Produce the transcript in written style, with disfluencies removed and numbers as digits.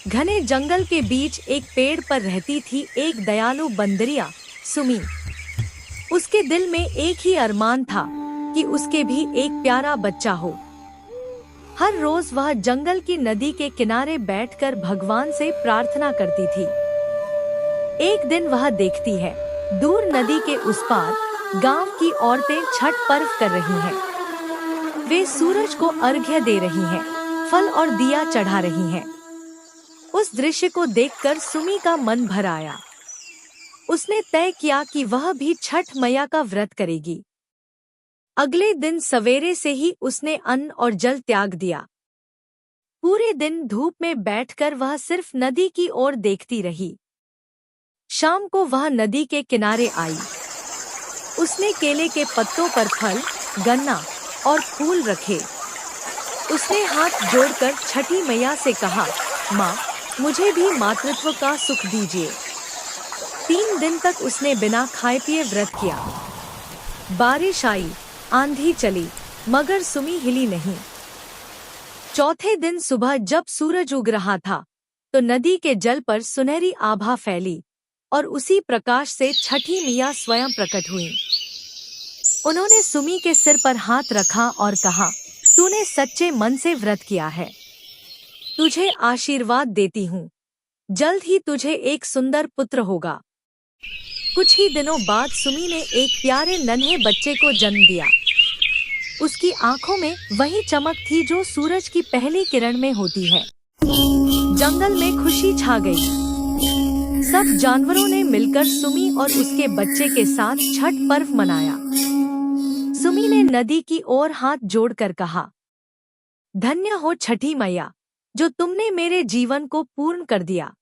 घने जंगल के बीच एक पेड़ पर रहती थी एक दयालु बंदरिया, सुमी। उसके दिल में एक ही अरमान था कि उसके भी एक प्यारा बच्चा हो। हर रोज वह जंगल की नदी के किनारे बैठकर भगवान से प्रार्थना करती थी। एक दिन वह देखती है, दूर नदी के उस पार गांव की औरतें छठ पर्व कर रही हैं। वे सूरज को अर्घ्य दे रही हैं, फल और दिया चढ़ा रही हैं। उस दृश्य को देखकर सुमी का मन भर आया। उसने तय किया कि वह भी छठ मैया का व्रत करेगी। अगले दिन सवेरे से ही उसने अन्न और जल त्याग दिया। पूरे दिन धूप में बैठकर वह सिर्फ नदी की ओर देखती रही। शाम को वह नदी के किनारे आई। उसने केले के पत्तों पर फल, गन्ना और फूल रखे। उसने हाथ जोड़कर छठी मैया से कहा, माँ, मुझे भी मातृत्व का सुख दीजिए। 3 दिन तक उसने बिना खाए पिए व्रत किया। बारिश आई, आंधी चली, मगर सुमी हिली नहीं। चौथे दिन सुबह जब सूरज उग रहा था, तो नदी के जल पर सुनहरी आभा फैली और उसी प्रकाश से छठी मैया स्वयं प्रकट हुई। उन्होंने सुमी के सिर पर हाथ रखा और कहा, तूने सच्चे मन से व्रत किया है। तुझे आशीर्वाद देती हूँ। जल्द ही तुझे एक सुंदर पुत्र होगा। कुछ ही दिनों बाद सुमी ने एक प्यारे नन्हे बच्चे को जन्म दिया। उसकी आंखों में वही चमक थी जो सूरज की पहली किरण में होती है। जंगल में खुशी छा गई। सब जानवरों ने मिलकर सुमी और उसके बच्चे के साथ छठ पर्व मनाया। सुमी ने नदी की ओर हाथ जोड़कर कहा, धन्य हो छठी मैया, जो तुमने मेरे जीवन को पूर्ण कर दिया।